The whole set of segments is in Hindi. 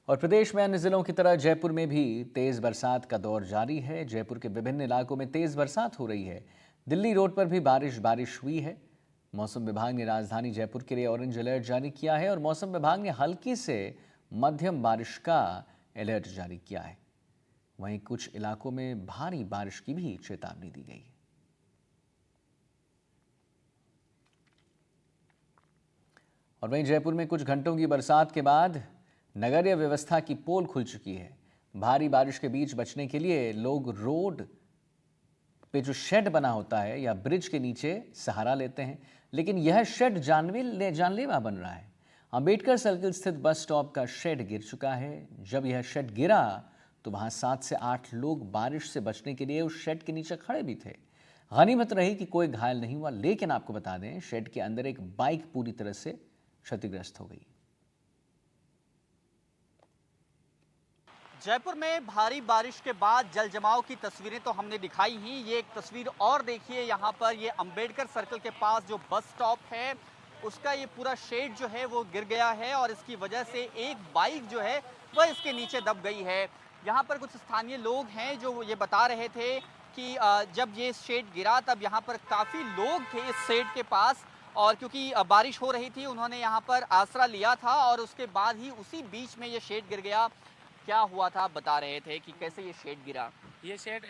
और प्रदेश में अन्य जिलों की तरह जयपुर में भी तेज बरसात का दौर जारी है। जयपुर के विभिन्न इलाकों में तेज बरसात हो रही है। दिल्ली रोड पर भी बारिश हुई है। मौसम विभाग ने राजधानी जयपुर के लिए ऑरेंज अलर्ट जारी किया है और मौसम विभाग ने हल्की से मध्यम बारिश का अलर्ट जारी किया है। वहीं कुछ इलाकों में भारी बारिश की भी चेतावनी दी गई है। और वहीं जयपुर में कुछ घंटों की बरसात के बाद नगरीय व्यवस्था की पोल खुल चुकी है। भारी बारिश के बीच बचने के लिए लोग रोड पे जो शेड बना होता है या ब्रिज के नीचे सहारा लेते हैं, लेकिन यह शेड जानलेवा बन रहा है। अंबेडकर सर्किल स्थित बस स्टॉप का शेड गिर चुका है। जब यह शेड गिरा तो वहां 7 से 8 लोग बारिश से बचने के लिए उस शेड के नीचे खड़े भी थे। गनीमत रही कि कोई घायल नहीं हुआ, लेकिन आपको बता दें शेड के अंदर एक बाइक पूरी तरह से क्षतिग्रस्त हो गई। जयपुर में भारी बारिश के बाद जल जमाव की तस्वीरें तो हमने दिखाई ही। ये एक तस्वीर और देखिए, यहाँ पर ये अंबेडकर सर्कल के पास जो बस स्टॉप है उसका ये पूरा शेड जो है वो गिर गया है और इसकी वजह से एक बाइक जो है वह इसके नीचे दब गई है। यहाँ पर कुछ स्थानीय लोग हैं जो ये बता रहे थे कि जब ये शेड गिरा तब यहाँ पर काफ़ी लोग थे इस शेड के पास, और क्योंकि बारिश हो रही थी उन्होंने यहाँ पर आसरा लिया था और उसके बाद ही उसी बीच में ये शेड गिर गया। क्या हुआ था, बता रहे थे कि कैसे ये शेड गिरा। ये शेड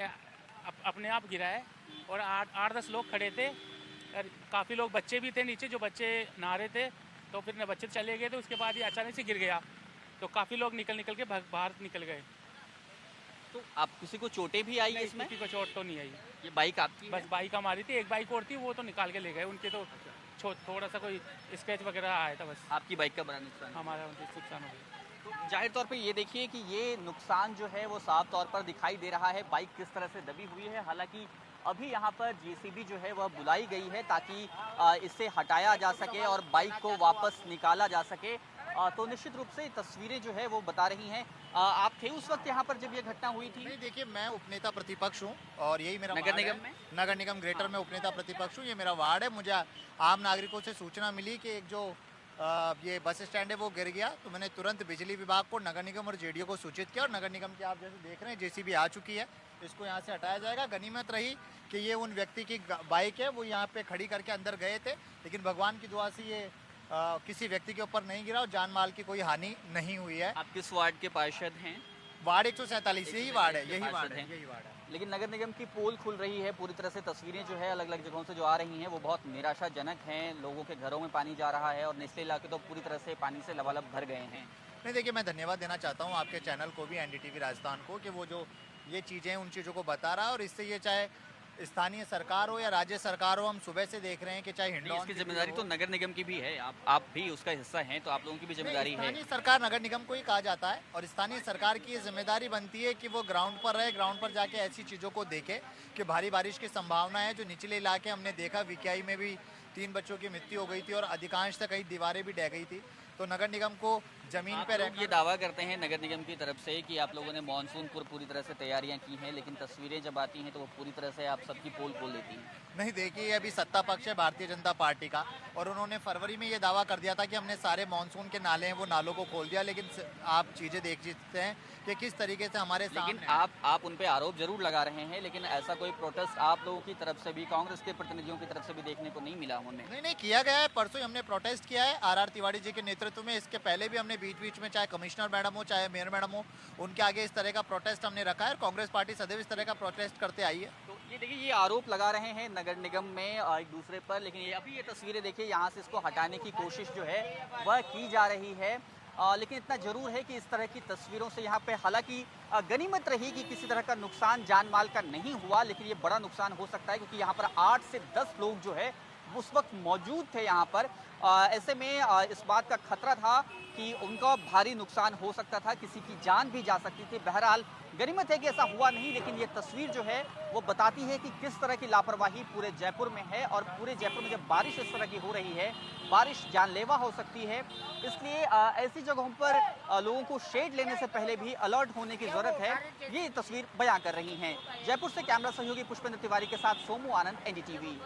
अपने आप गिरा है और 8-10 लोग खड़े थे और काफ़ी लोग बच्चे भी थे नीचे, जो बच्चे नहा रहे थे। तो फिर बच्चे चले गए, तो उसके बाद ये अचानक से गिर गया तो काफ़ी लोग निकल के बाहर निकल गए। तो आप किसी को चोटें भी आई इसमें? किसी को चोट तो नहीं आई। ये बाइक आपकी बस बाइक हमारी थी, एक बाइक और थी, वो तो निकाल के ले गए। उनके तो थोड़ा सा कोई स्क्रैच वगैरह आया था बस। आपकी बाइक का बड़ा नुकसान? हमारा नुकसान हो गया। तो जाहिर तौर पे ये देखिए कि ये नुकसान जो है वो साफ तौर पर दिखाई दे रहा है। बाइक किस तरह से दबी हुई है। हालांकि अभी यहाँ पर जेसीबी जो है वह बुलाई गई है ताकि इसे हटाया जा सके और बाइक को वापस निकाला जा सके। तो निश्चित रूप से तस्वीरें जो है वो बता रही हैं। आप थे उस वक्त यहाँ पर जब ये घटना हुई थी? नहीं, देखिए मैं उपनेता प्रतिपक्ष हूँ और यही मेरा नगर निगम में? नगर निगम ग्रेटर में उपनेता प्रतिपक्ष हूँ। ये मेरा वार्ड है। मुझे आम नागरिकों से सूचना मिली कि एक जो ये बस स्टैंड है वो गिर गया, तो मैंने तुरंत बिजली विभाग को, नगर निगम और जेडीओ को सूचित किया और नगर निगम की आप जैसे देख रहे हैं जेसीबी आ चुकी है। इसको यहाँ से हटाया जाएगा। गनीमत रही कि ये उन व्यक्ति की बाइक है, वो यहाँ पे खड़ी करके अंदर गए थे, लेकिन भगवान की दुआ से ये किसी व्यक्ति के ऊपर नहीं गिरा और जान माल की कोई हानि नहीं हुई है। आप किस वार्ड के पार्षद हैं? वार्ड 147 यही वार्ड है, यही वार्ड है, यही वार्ड है। लेकिन नगर निगम की पोल खुल रही है पूरी तरह से। तस्वीरें जो है अलग अलग जगहों से जो आ रही हैं वो बहुत निराशाजनक हैं। लोगों के घरों में पानी जा रहा है और निचले इलाके तो पूरी तरह से पानी से लबालब भर गए हैं। नहीं, देखिए मैं धन्यवाद देना चाहता हूँ आपके चैनल को भी, एनडीटीवी राजस्थान को, कि वो जो ये चीज़ें उन चीज़ों को बता रहा है और इससे ये चाहे स्थानीय सरकार हो या राज्य सरकार हो, हम सुबह से देख रहे हैं कि चाहे हिंडौन इसकी जिम्मेदारी तो नगर निगम की भी है। आप भी उसका हिस्सा हैं, तो आप लोगों की भी जिम्मेदारी है। स्थानीय सरकार नगर निगम को ही कहा जाता है और स्थानीय सरकार की ये जिम्मेदारी बनती है कि वो ग्राउंड पर रहे, ग्राउंड पर जाके ऐसी चीज़ों को देखे कि भारी बारिश की संभावना है। जो निचले इलाके हमने देखा, विक्याई में भी 3 बच्चों की मृत्यु हो गई थी और अधिकांश कई दीवारें भी ढह गई थी। तो नगर निगम को जमीन पर ये दावा करते हैं नगर निगम की तरफ से कि आप लोगों ने मानसून पर पूरी तरह से तैयारियां की हैं, लेकिन तस्वीरें जब आती हैं तो वो पूरी तरह से आप सबकी पोल खोल देती हैं। नहीं, देखिए अभी सत्ता पक्ष है भारतीय जनता पार्टी का और उन्होंने फरवरी में ये दावा कर दिया था कि हमने सारे मानसून के नाले हैं वो नालों को खोल दिया, लेकिन आप चीज़ें देख सकते हैं कि किस तरीके से हमारे लेकिन आप उन पे आरोप जरूर लगा रहे हैं, लेकिन ऐसा कोई प्रोटेस्ट आप लोगों की तरफ से भी, कांग्रेस के प्रतिनिधियों की तरफ से भी देखने को नहीं मिला हमें। नहीं किया गया है। परसों हमने प्रोटेस्ट किया है आर तिवारी जी के नेतृत्व में। इसके पहले भी हमने बीच बीच में चाहे कमिश्नर मैडम हो चाहे मेयर मैडम हो, उनके आगे इस तरह का प्रोटेस्ट हमने रखा है। कांग्रेस पार्टी सदैव इस तरह का प्रोटेस्ट करते आई है। तो ये देखिए, ये आरोप लगा रहे हैं नगर निगम में एक दूसरे पर, लेकिन ये अभी ये तस्वीरें देखिए, यहाँ से इसको हटाने की कोशिश जो है वह की जा रही है। लेकिन इतना जरूर है कि इस तरह की तस्वीरों से यहाँ पे हालांकि गनीमत रही कि किसी तरह का नुकसान जान माल का नहीं हुआ, लेकिन ये बड़ा नुकसान हो सकता है क्योंकि यहाँ पर 8 से 10 लोग जो है उस वक्त मौजूद थे यहाँ पर। ऐसे में इस बात का खतरा था कि उनका भारी नुकसान हो सकता था, किसी की जान भी जा सकती थी। बहरहाल गनीमत है कि ऐसा हुआ नहीं, लेकिन ये तस्वीर जो है वो बताती है कि किस तरह की लापरवाही पूरे जयपुर में है। और पूरे जयपुर में जब बारिश इस तरह की हो रही है, बारिश जानलेवा हो सकती है, इसलिए ऐसी जगहों पर लोगों को शेड लेने से पहले भी अलर्ट होने की जरूरत है। ये तस्वीर बयां कर रही हैं। जयपुर से कैमरा सहयोगी पुष्पेंद्र तिवारी के साथ सोमू आनंद, एनडीटीवी।